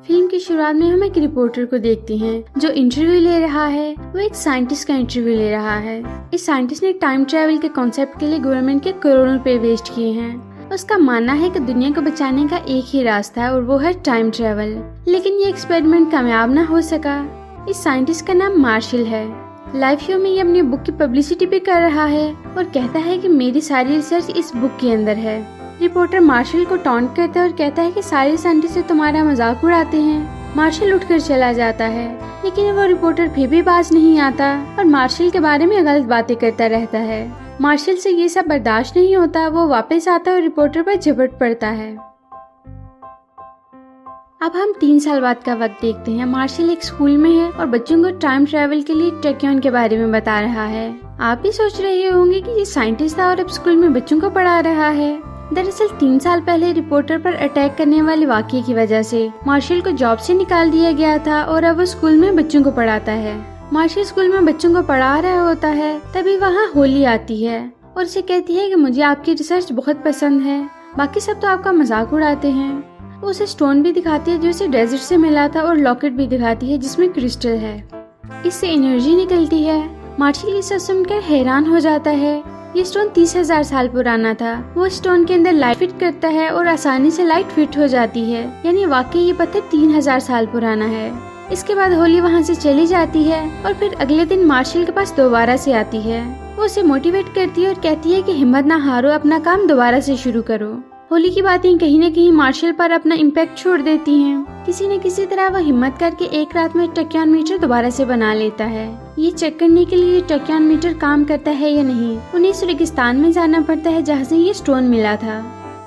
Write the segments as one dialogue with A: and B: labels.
A: Film की शुरुआत में हम एक रिपोर्टर को देखते हैं जो इंटरव्यू ले रहा है। वो एक साइंटिस्ट का इंटरव्यू ले रहा है। इस साइंटिस्ट ने टाइम ट्रेवल के कॉन्सेप्ट के लिए गवर्नमेंट के करोड़ों रुपए वेस्ट किए हैं। उसका मानना है कि दुनिया को बचाने का एक ही रास्ता है और वो है टाइम ट्रेवल। लेकिन ये एक्सपेरिमेंट कामयाब ना हो सका। इस साइंटिस्ट का नाम मार्शल है। लाइव शो में ये अपनी बुक की पब्लिसिटी भी कर रहा है और कहता है कि मेरी सारी रिसर्च इस बुक के अंदर है। रिपोर्टर मार्शल को टॉन्ट करता है और कहता है कि सारे साइंटिस्ट तुम्हारा मजाक उड़ाते हैं। मार्शल उठकर चला जाता है, लेकिन वो रिपोर्टर फिर भी बाज नहीं आता और मार्शल के बारे में गलत बातें करता रहता है। मार्शल से ये सब बर्दाश्त नहीं होता। वो वापस आता है और रिपोर्टर पर झपट पड़ता है। अब हम 3 साल बाद का वक्त देखते हैं। मार्शल एक स्कूल में है और बच्चों को टाइम ट्रेवल के लिए टैक्योन के बारे में बता रहा है। आप भी सोच रहे होंगे कि ये साइंटिस्ट था और अब स्कूल में बच्चों को पढ़ा रहा है। दरअसल 3 साल पहले रिपोर्टर पर अटैक करने वाले वाकये की वजह से मार्शल को जॉब से निकाल दिया गया था और अब वो स्कूल में बच्चों को पढ़ाता है। मार्शल स्कूल में बच्चों को पढ़ा रहा होता है, तभी वहाँ होली आती है और उसे कहती है कि मुझे आपकी रिसर्च बहुत पसंद है, बाकी सब तो आपका मजाक उड़ाते हैं। वो उसे स्टोन भी दिखाती है जो उसे डेजर्ट से मिला था और लॉकेट भी दिखाती है जिसमें क्रिस्टल है। इससे एनर्जी निकलती है। मार्शल ये सब सुनकर हैरान हो जाता है। ये स्टोन 30,000 साल पुराना था। वो स्टोन के अंदर लाइट फिट करता है और आसानी से लाइट फिट हो जाती है, यानी वाकई ये पत्थर 3000 साल पुराना है। इसके बाद होली वहाँ से चली जाती है और फिर अगले दिन मार्शल के पास दोबारा से आती है। वो उसे मोटिवेट करती है और कहती है कि हिम्मत ना हारो, अपना काम दोबारा से शुरू करो। होली की बातें कहीं न कहीं मार्शल पर अपना इम्पैक्ट छोड़ देती हैं। किसी न किसी तरह वो हिम्मत करके एक रात में टैक्योन मीटर दोबारा से बना लेता है। ये चेक करने के लिए टैक्योन मीटर काम करता है या नहीं। उन्हें उस रेगिस्तान में जाना पड़ता है जहाँ से ये स्टोन मिला था।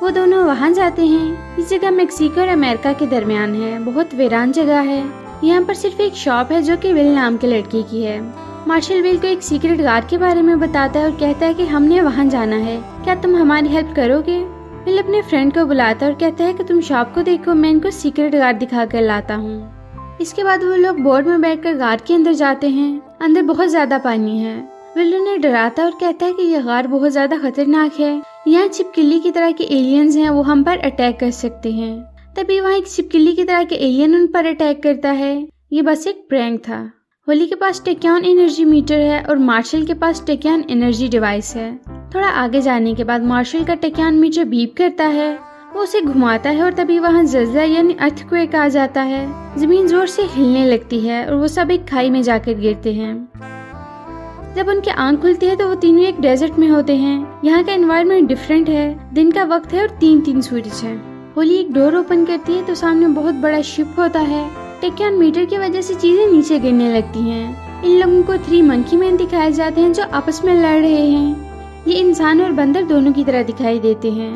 A: वो दोनों वहाँ जाते हैं। इस जगह मेक्सिको और अमेरिका के दरमियान है। बहुत वीरान जगह है। यहाँ पर सिर्फ एक शॉप है जो कि विल नाम के लड़के की है। मार्शल विल को एक सीक्रेट गार्ड के बारे में बताता है और कहता है कि हमने वहाँ जाना है, क्या तुम हमारी हेल्प करोगे। विल अपने फ्रेंड को बुलाता है और कहता है कि तुम शॉप को देखो, मैं इनको सीक्रेट गार्ड दिखा कर लाता हूँ। इसके बाद वो लोग बोर्ड में बैठकर गार्ड के अंदर जाते हैं। अंदर बहुत ज्यादा पानी है। विल उन्हें डराता है और कहता है कि यह गार्ड बहुत ज्यादा खतरनाक है। यहाँ छिपकली की तरह के एलियंस हैं, वो हम पर अटैक कर सकते हैं। तभी वहाँ एक छिपकली की तरह के एलियन उन पर अटैक करता है। ये बस एक प्रैंक था। होली के पास टैक्योन एनर्जी मीटर है और मार्शल के पास टैक्योन एनर्जी डिवाइस है। थोड़ा आगे जाने के बाद मार्शल का टैक्योन मीटर बीप करता है। वो उसे घुमाता है और तभी वहाँ जल्जला यानी अर्थक्वेक आ जाता है। जमीन जोर से हिलने लगती है और वो सब एक खाई में जाकर गिरते हैं। जब उनकी आंख खुलती है तो वो तीनों एक डेजर्ट में होते हैं। यहाँ का एनवायरनमेंट डिफरेंट है। दिन का वक्त है और 3-3 सूरज है। होली एक डोर ओपन करती है तो सामने बहुत बड़ा शिप होता है। टैक्योन मीटर की वजह से चीजें नीचे गिरने लगती हैं। इन लोगों को 3 मंकी मैन दिखाए जाते हैं जो आपस में लड़ रहे हैं। ये इंसान और बंदर दोनों की तरह दिखाई देते हैं।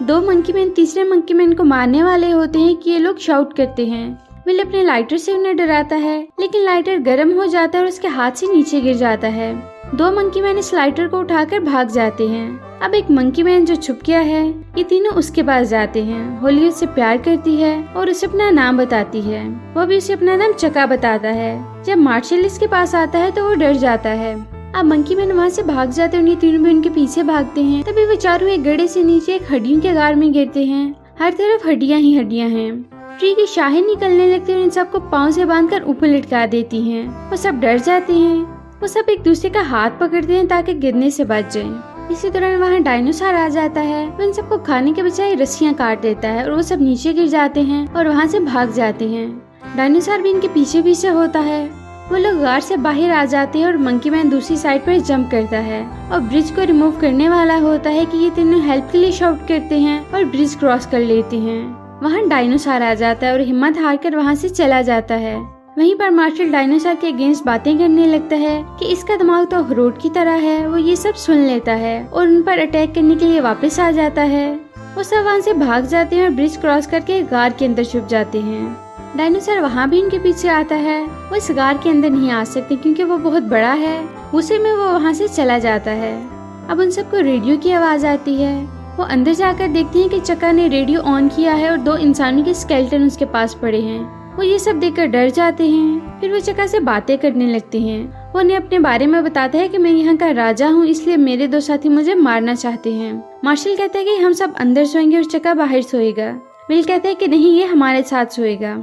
A: 2 मंकी मैन तीसरे मंकी मैन को मारने वाले होते हैं कि ये लोग शाउट करते हैं। विल अपने लाइटर से उन्हें डराता है, लेकिन लाइटर गर्म हो जाता है और उसके हाथ से नीचे गिर जाता है। 2 मंकी मैन इस लाइटर को उठाकर भाग जाते हैं। अब एक मंकी मैन जो छुप गया है, ये तीनों उसके पास जाते हैं। होली उससे प्यार करती है और उसे अपना नाम बताती है। वो भी उसे अपना नाम चका बताता है। जब मार्शल इसके पास आता है तो वो डर जाता है। अब मंकी मैन वहाँ से भाग जाते हैं और ये तीनों भी उनके पीछे भागते हैं। तभी वो चारों एक गड्ढे से नीचे एक हड्डियों के गार में गिरते हैं। हर तरफ हड्डियाँ ही हड्डियाँ हैं। ट्री की शाखें निकलने लगती है और इन सबको पाँव से बांधकर ऊपर लटका देती हैं। वो सब डर जाते हैं। वो सब एक दूसरे का हाथ पकड़ते हैं ताकि गिरने से बच जाएं। इसी दौरान वहाँ डायनासोर आ जाता है। वो इन सबको खाने के बजाय रस्सियाँ काट देता है और वो सब नीचे गिर जाते हैं और वहाँ से भाग जाते हैं। डायनासोर भी इनके पीछे पीछे होता है। वो लोग गार से बाहर आ जाते हैं और मंकी मैन दूसरी साइड पर जंप करता है और ब्रिज को रिमूव करने वाला होता है कि ये तीनों हेल्प के लिए शाउट करते हैं और ब्रिज क्रॉस कर लेते हैं। वहाँ डायनासोर आ जाता है और हिम्मत हारकर वहाँ से चला जाता है। वहीं पर मार्शल डायनासोर के अगेंस्ट बातें करने लगता है कि इसका दिमाग तो अखरोट की तरह है। वो ये सब सुन लेता है और उन पर अटैक करने के लिए वापस आ जाता है। वो सब वहाँ से भाग जाते हैं और ब्रिज क्रॉस करके गार के अंदर छुप जाते हैं। डायनासोर वहाँ भी इनके पीछे आता है। वो इस गार के अंदर नहीं आ सकते क्योंकि वो बहुत बड़ा है। गुस्से में वो वहाँ से चला जाता है। अब उन सबको रेडियो की आवाज आती है। वो अंदर जाकर देखते हैं कि चका ने रेडियो ऑन किया है और 2 इंसानों के स्केलेटन उसके पास पड़े हैं। वो ये सब देखकर डर जाते हैं। फिर वो चका से बातें करने लगते हैं। वो उन्हें अपने बारे में बताता है कि मैं यहाँ का राजा हूँ, इसलिए मेरे 2 साथी मुझे मारना चाहते हैं। मार्शल कहता है कि हम सब अंदर सोएंगे और चका बाहर सोएगा। विल कहता है कि नहीं, ये हमारे साथ सोएगा।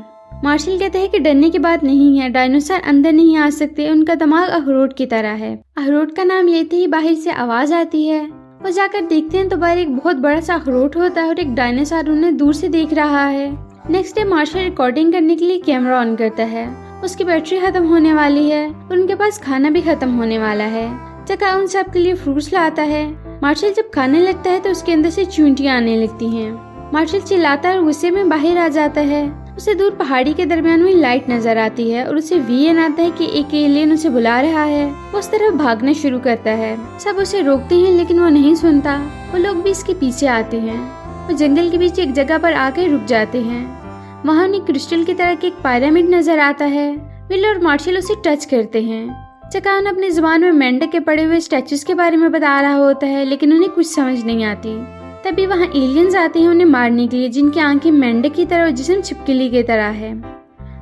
A: मार्शल कहता है कि डरने की बात नहीं है, डायनासोर अंदर नहीं आ सकते, उनका दिमाग अखरोट की तरह है। अखरोट का नाम लेते ही बाहर से आवाज आती है। वो जाकर देखते हैं तो बाहर एक बहुत बड़ा सा अखरोट होता है और एक डायनासोर उन्हें दूर से देख रहा है। नेक्स्ट डे मार्शल रिकॉर्डिंग करने के लिए कैमरा ऑन करता है। उसकी बैटरी खत्म होने वाली है और उनके पास खाना भी खत्म होने वाला है। चका उन सब के लिए फ्रूट्स लाता है। मार्शल जब खाने लगता है तो उसके अंदर से चींटियां आने लगती हैं। मार्शल चिल्लाता है और गुस्से में बाहर आ जाता है। उसे दूर पहाड़ी के दरमियान में लाइट नजर आती है और उसे वीएन आता है कि एक एलियन उसे बुला रहा है। वो उस तरफ भागना शुरू करता है। सब उसे रोकते हैं लेकिन वो नहीं सुनता। वो लोग भी इसके पीछे आते हैं। वो जंगल के बीच एक जगह पर आकर रुक जाते हैं। वहाँ उन्हें क्रिस्टल की तरह के एक पिरामिड नजर आता है। विल और मार्शल उसे टच करते हैं। चकान अपनी जुबान में मेंढक के पड़े हुए स्टैचूज के बारे में बता रहा होता है लेकिन उन्हें कुछ समझ नहीं आती। तभी वहाँ एलियंस आते हैं उन्हें मारने के लिए, जिनकी आंखें मेंढक की तरह और जिस्म छिपकली की तरह है।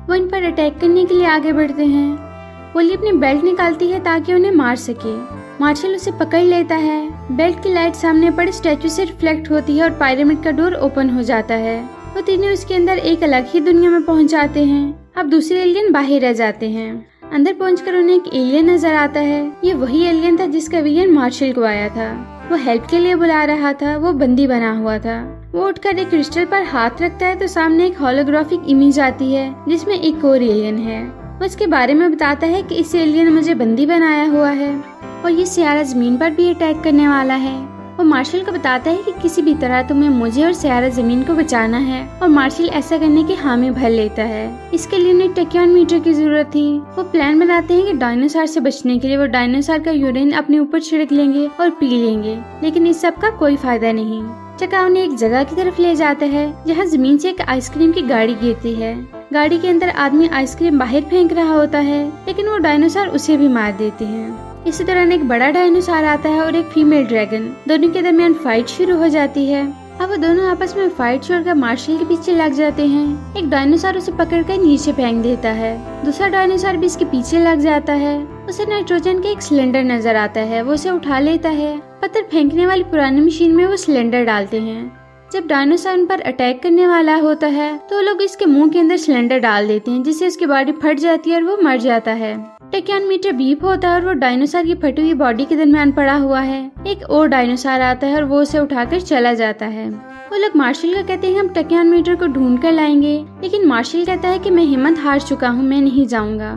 A: वो इन पर अटैक करने के लिए आगे बढ़ते हैं। होली अपनी बेल्ट निकालती है ताकि उन्हें मार सके। मार्शल उसे पकड़ लेता है। बेल्ट की लाइट सामने पड़े स्टैचू से रिफ्लेक्ट होती है और पिरामिड का डोर ओपन हो जाता है। वो तीनों उसके अंदर एक अलग ही दुनिया में पहुंच जाते हैं। अब दूसरे एलियन बाहर रह जाते हैं। अंदर पहुंचकर उन्हें एक एलियन नजर आता है। ये वही एलियन था जिसका विजन मार्शल को आया था। वो हेल्प के लिए बुला रहा था। वो बंदी बना हुआ था। वो उठकर एक क्रिस्टल पर हाथ रखता है तो सामने एक होलोग्राफिक इमेज आती है जिसमें एक और एलियन है। वो इसके बारे में बताता है कि इस एलियन ने मुझे बंदी बनाया हुआ है और ये सियारा जमीन पर भी अटैक करने वाला है। वो मार्शल को बताता है कि किसी भी तरह तुम्हें मुझे और सियारा जमीन को बचाना है और मार्शल ऐसा करने की हामी भर लेता है। इसके लिए उन्हें टैक्योन मीटर की जरूरत थी। वो प्लान बनाते हैं कि डायनासोर से बचने के लिए वो डायनासोर का यूरिन अपने ऊपर छिड़क लेंगे और पी लेंगे, लेकिन इस सब का कोई फायदा नहीं। चका उन्हें एक जगह की तरफ ले जाता है जहाँ जमीन से एक आइसक्रीम की गाड़ी गिरती है। गाड़ी के अंदर आदमी आइसक्रीम बाहर फेंक रहा होता है लेकिन वो डायनासोर उसे भी मार देते हैं। इसी दौरान एक बड़ा डायनासोर आता है और एक फीमेल ड्रैगन। दोनों के दरमियान फाइट शुरू हो जाती है। अब वो दोनों आपस में फाइट छोड़कर मार्शल के पीछे लग जाते हैं। एक डायनासोर उसे पकड़कर नीचे फेंक देता है। दूसरा डायनासोर भी इसके पीछे लग जाता है। उसे नाइट्रोजन का एक सिलेंडर नजर आता है। वो उसे उठा लेता है। पत्थर फेंकने वाली पुरानी मशीन में वो सिलेंडर डालते हैं। जब डायनासोर उन पर अटैक करने वाला होता है तो लोग इसके मुंह के अंदर सिलेंडर डाल देते हैं जिससे उसकी बॉडी फट जाती है और वो मर जाता है। टैक्योन मीटर बीप होता है और वो डायनासोर की फटी हुई बॉडी के दरमियान पड़ा हुआ है। एक और डायनासोर आता है और वो उसे उठाकर चला जाता है। वो लोग मार्शल को कहते हैं हम टैक्योन मीटर को ढूंढ कर लाएंगे, लेकिन मार्शल कहता है कि मैं हिम्मत हार चुका हूँ, मैं नहीं जाऊंगा।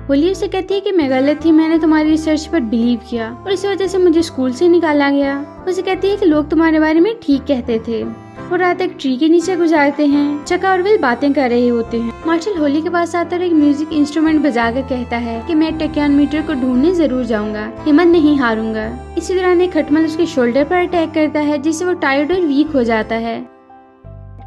A: होली उसे कहती है कि मैं गलत थी, मैंने तुम्हारी रिसर्च पर बिलीव किया और इस वजह से मुझे स्कूल से निकाला गया। उसे कहती है कि लोग तुम्हारे बारे में ठीक कहते थे। वो रात एक ट्री के नीचे गुजारते हैं। चका और विल बातें कर रहे होते हैं। मार्शल होली के पास आता और एक म्यूजिक इंस्ट्रूमेंट बजाकर कहता है कि मैं टैक्योन मीटर को ढूंढने जरूर जाऊंगा, हिम्मत नहीं हारूंगा। इसी दौरान एक खटमल उसके शोल्डर पर अटैक करता है जिससे वो टायर्ड और वीक हो जाता है।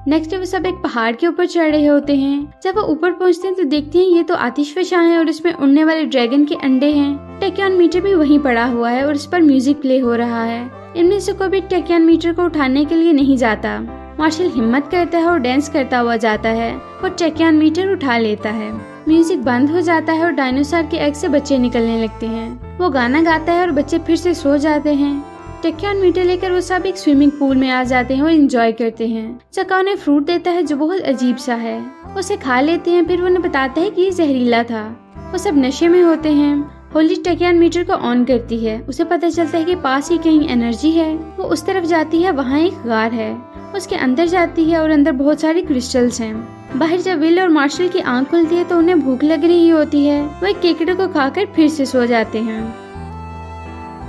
A: नेक्स्ट डे वो सब एक पहाड़ के ऊपर चढ़ रहे होते हैं। जब वो ऊपर पहुंचते हैं तो देखते हैं ये तो आतिशफशा है और इसमें उड़ने वाले ड्रैगन के अंडे हैं। टैक्योन मीटर भी वहीं पड़ा हुआ है और इस पर म्यूजिक प्ले हो रहा है। इनमें से कोई भी टैक्योन मीटर को उठाने के लिए नहीं जाता। मार्शल हिम्मत करता है और डांस करता हुआ जाता है और टैक्योन मीटर उठा लेता है। म्यूजिक बंद हो जाता है और डायनासोर के एग से बच्चे निकलने लगते हैं। वो गाना गाता है और बच्चे फिर से सो जाते हैं। टैक्योन मीटर लेकर वो सब एक स्विमिंग पूल में आ जाते हैं और एंजॉय करते हैं। चका उन्हें फ्रूट देता है जो बहुत अजीब सा है। उसे खा लेते हैं। फिर वो उन्हें बताता है कि ये जहरीला था। वो सब नशे में होते हैं। होली टैक्योन मीटर को ऑन करती है। उसे पता चलता है कि पास ही कहीं एनर्जी है। वो उस तरफ जाती है, वहाँ एक गार है। उसके अंदर जाती है और अंदर बहुत सारी क्रिस्टल्स हैं। बाहर जब विल और मार्शल की आंख खुलती है तो उन्हें भूख लग रही होती है। वो एक केकड़े को खाकर फिर से सो जाते हैं।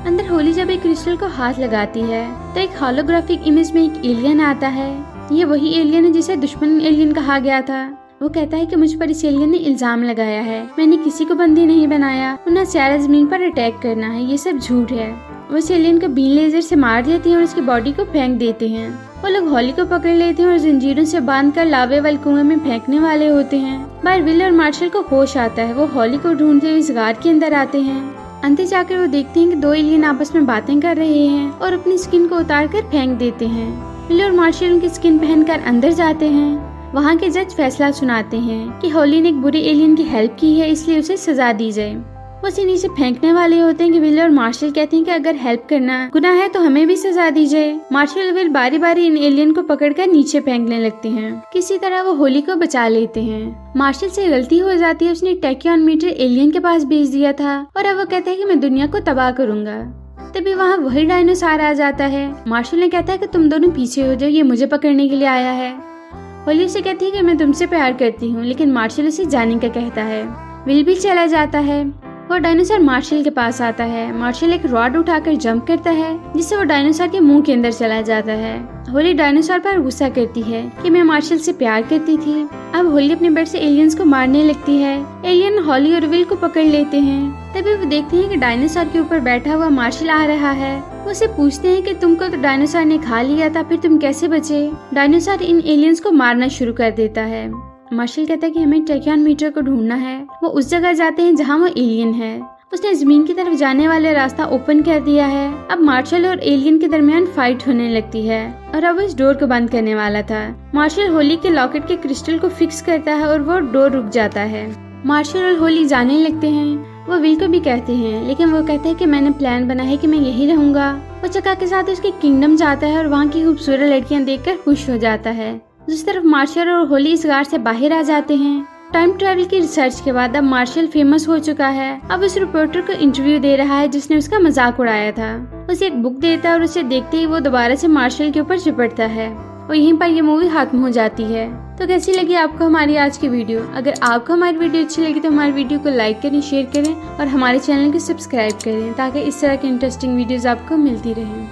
A: अंदर होली जब एक क्रिस्टल को हाथ लगाती है तो एक होलोग्राफिक इमेज में एक एलियन आता है। ये वही एलियन है जिसे दुश्मन एलियन कहा गया था। वो कहता है कि मुझ पर इस एलियन ने इल्जाम लगाया है, मैंने किसी को बंदी नहीं बनाया, उन्हें सियारा जमीन पर अटैक करना है, ये सब झूठ है। वो इस एलियन को बीन लेजर से मार देते हैं और उसकी बॉडी को फेंक देते हैं। वो लोग होली को पकड़ लेते हैं और जंजीरों से बांधकर लावे वाले कुएं में फेंकने वाले होते हैं। बाहर विल और मार्शल को होश आता है। वो होली को ढूंढते हुए इस गार के अंदर आते हैं। अंदर जाकर वो देखते हैं कि दो एलियन आपस में बातें कर रहे हैं और अपनी स्किन को उतार कर फेंक देते हैं। विल और मार्शल उनकी स्किन पहनकर अंदर जाते हैं। वहाँ के जज फैसला सुनाते हैं कि होली ने एक बुरे एलियन की हेल्प की है, इसलिए उसे सजा दी जाए। वो उसे नीचे फेंकने वाले होते हैं कि विल और मार्शल कहते हैं कि अगर हेल्प करना गुनाह है तो हमें भी सजा दी जाए। मार्शल और विल बारी बारी इन एलियन को पकड़कर नीचे फेंकने लगते हैं। किसी तरह वो होली को बचा लेते हैं। मार्शल से गलती हो जाती है, उसने टैक्योनोमीटर एलियन के पास भेज दिया था और अब वो कहता है कि मैं दुनिया को तबाह करूंगा। तभी वहाँ वही डायनासोर आ जाता है। मार्शल ने कहता है कि तुम दोनों पीछे हो जाओ, ये मुझे पकड़ने के लिए आया है। होली उसे कहती है कि मैं तुमसे प्यार करती हूँ, लेकिन मार्शल उसे जाने का कहता है। विल भी चला जाता है। वो डायनासोर मार्शल के पास आता है। मार्शल एक रॉड उठाकर जंप करता है जिससे वो डायनासोर के मुंह के अंदर चला जाता है। होली डायनासोर पर गुस्सा करती है कि मैं मार्शल से प्यार करती थी। अब होली अपने बेट से एलियंस को मारने लगती है। एलियन होली और विल को पकड़ लेते हैं। तभी वो देखते हैं कि डायनासोर के ऊपर बैठा हुआ मार्शल आ रहा है। वो उसे पूछते हैं कि तुमको तो डायनासोर ने खा लिया था, फिर तुम कैसे बचे। डायनासोर इन एलियंस को मारना शुरू कर देता है। मार्शल कहता है कि हमें टैक्योनोमीटर को ढूंढना है। वो उस जगह जाते हैं जहाँ वो एलियन है। उसने जमीन की तरफ जाने वाले रास्ता ओपन कर दिया है। अब मार्शल और एलियन के दरमियान फाइट होने लगती है और अब इस डोर को बंद करने वाला था। मार्शल होली के लॉकेट के क्रिस्टल को फिक्स करता है और वो डोर रुक जाता है। मार्शल और होली जाने लगते हैं। वो विल को भी कहते हैं, लेकिन वो कहते हैं कि मैंने प्लान बना है कि मैं यही रहूंगा। वो चका के साथ उसके किंगडम जाता है और वहाँ की खूबसूरत लड़कियां देखकर खुश हो जाता है। दूसरी तरफ मार्शल और होली इस गार से बाहर आ जाते हैं। टाइम ट्रैवल की रिसर्च के बाद अब मार्शल फेमस हो चुका है। अब उस रिपोर्टर को इंटरव्यू दे रहा है जिसने उसका मजाक उड़ाया था। उसे एक बुक देता है और उसे देखते ही वो दोबारा से मार्शल के ऊपर चिपटता है और यहीं पर ये मूवी खत्म हो जाती है। तो कैसी लगी आपको हमारी आज की वीडियो? अगर आपको हमारी वीडियो अच्छी लगी तो हमारी वीडियो को लाइक करें, शेयर करें और हमारे चैनल को सब्सक्राइब करें ताकि इस तरह की इंटरेस्टिंग वीडियोस आपको मिलती रहें।